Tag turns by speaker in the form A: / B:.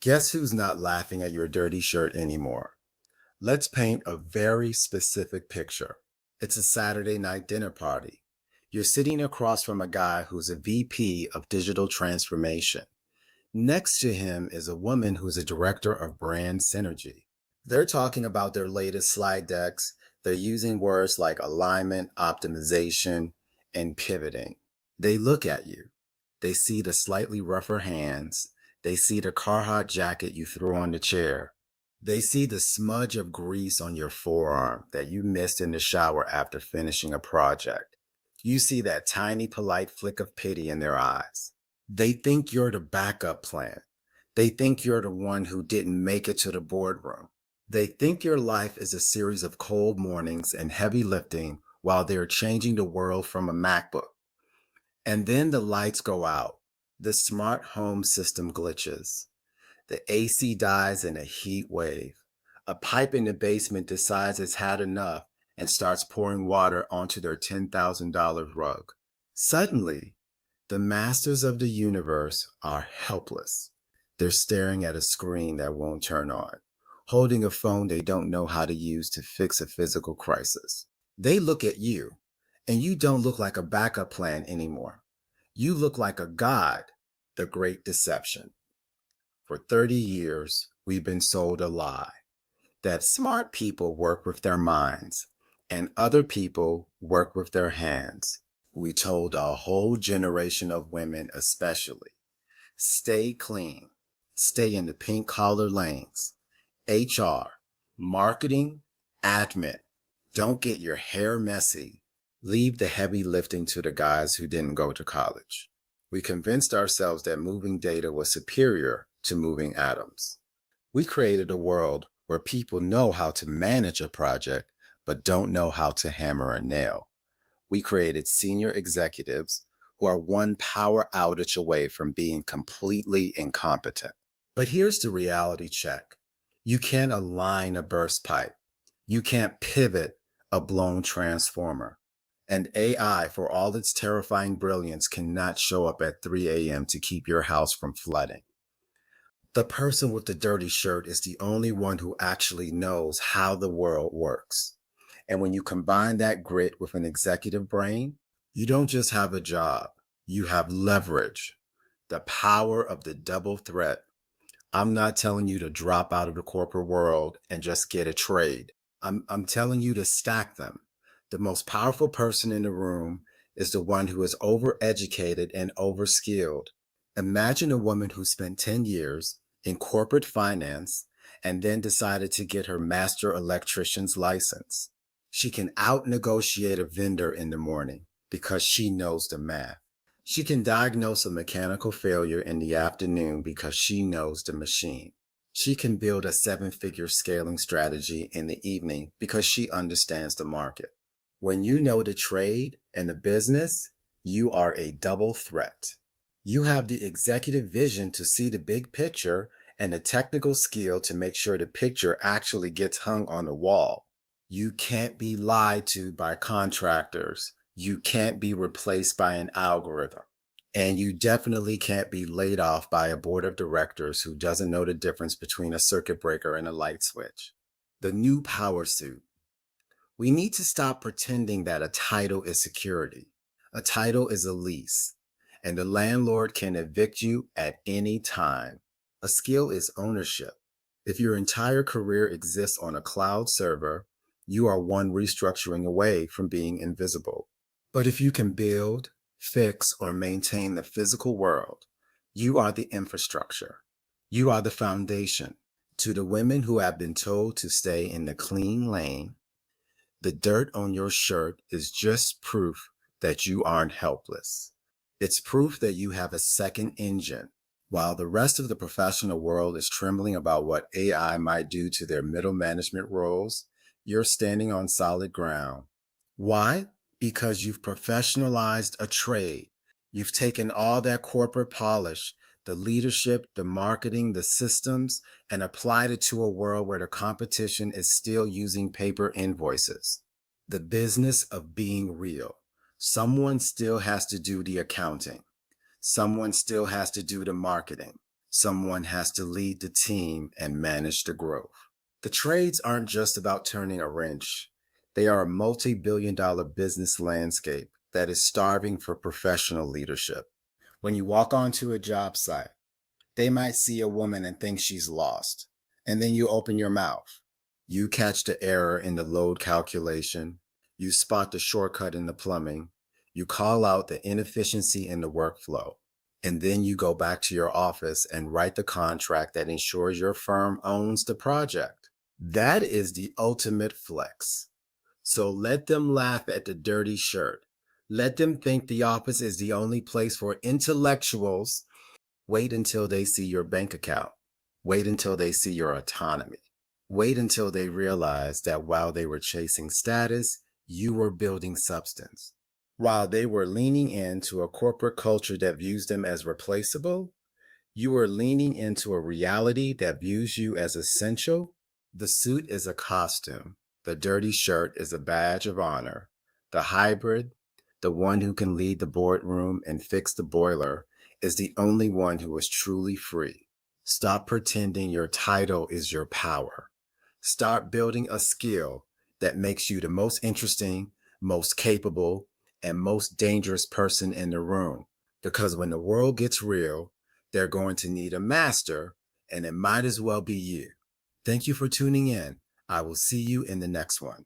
A: Guess who's not laughing at your dirty shirt anymore? Let's paint a very specific picture. It's a Saturday night dinner party. You're sitting across from a guy who's a VP of digital transformation. Next to him is a woman who's a director of brand synergy. They're talking about their latest slide decks. They're using words like alignment, optimization, and pivoting. They look at you. They see the slightly rougher hands. They see the Carhartt jacket you threw on the chair. They see the smudge of grease on your forearm that you missed in the shower after finishing a project. You see that tiny, polite flick of pity in their eyes. They think you're the backup plan. They think you're the one who didn't make it to the boardroom. They think your life is a series of cold mornings and heavy lifting while they're changing the world from a MacBook. And then the lights go out. The smart home system glitches. The AC dies in a heat wave. A pipe in the basement decides it's had enough and starts pouring water onto their $10,000 rug. Suddenly, the masters of the universe are helpless. They're staring at a screen that won't turn on, holding a phone they don't know how to use to fix a physical crisis. They look at you, and you don't look like a backup plan anymore. You look like a god, the great deception. For 30 years, we've been sold a lie that smart people work with their minds and other people work with their hands. We told a whole generation of women, especially, stay clean, stay in the pink collar lanes, HR, marketing, admin. Don't get your hair messy. Leave the heavy lifting to the guys who didn't go to college. We convinced ourselves that moving data was superior to moving atoms. We created a world where people know how to manage a project but don't know how to hammer a nail. We created senior executives who are one power outage away from being completely incompetent. But here's the reality check. You can't align a burst pipe. You can't pivot a blown transformer. And AI, for all its terrifying brilliance, cannot show up at 3 a.m. to keep your house from flooding. The person with the dirty shirt is the only one who actually knows how the world works. And when you combine that grit with an executive brain, you don't just have a job, you have leverage, the power of the double threat. I'm not telling you to drop out of the corporate world and just get a trade. I'm telling you to stack them. The most powerful person in the room is the one who is overeducated and overskilled. Imagine a woman who spent 10 years in corporate finance and then decided to get her master electrician's license. She can out-negotiate a vendor in the morning because she knows the math. She can diagnose a mechanical failure in the afternoon because she knows the machine. She can build a 7-figure scaling strategy in the evening because she understands the market. When you know the trade and the business, you are a double threat. You have the executive vision to see the big picture and the technical skill to make sure the picture actually gets hung on the wall. You can't be lied to by contractors. You can't be replaced by an algorithm. And you definitely can't be laid off by a board of directors who doesn't know the difference between a circuit breaker and a light switch. The new power suit. We need to stop pretending that a title is security. A title is a lease, and the landlord can evict you at any time. A skill is ownership. If your entire career exists on a cloud server, you are one restructuring away from being invisible. But if you can build, fix, or maintain the physical world, you are the infrastructure. You are the foundation. To the women who have been told to stay in the clean lane, the dirt on your shirt is just proof that you aren't helpless. It's proof that you have a second engine. While the rest of the professional world is trembling about what AI might do to their middle management roles, you're standing on solid ground. Why? Because you've professionalized a trade. You've taken all that corporate polish, the leadership, the marketing, the systems, and applied it to a world where the competition is still using paper invoices. The business of being real. Someone still has to do the accounting. Someone still has to do the marketing. Someone has to lead the team and manage the growth. The trades aren't just about turning a wrench. They are a multi-billion-dollar business landscape that is starving for professional leadership. When you walk onto a job site, they might see a woman and think she's lost. And then you open your mouth. You catch the error in the load calculation. You spot the shortcut in the plumbing. You call out the inefficiency in the workflow. And then you go back to your office and write the contract that ensures your firm owns the project. That is the ultimate flex. So let them laugh at the dirty shirt. Let them think the office is the only place for intellectuals. Wait until they see your bank account. Wait until they see your autonomy. Wait until they realize that while they were chasing status, you were building substance. While they were leaning into a corporate culture that views them as replaceable, you were leaning into a reality that views you as essential. The suit is a costume. The dirty shirt is a badge of honor. The hybrid, the one who can lead the boardroom and fix the boiler, is the only one who is truly free. Stop pretending your title is your power. Start building a skill that makes you the most interesting, most capable, and most dangerous person in the room. Because when the world gets real, they're going to need a master, and it might as well be you. Thank you for tuning in. I will see you in the next one.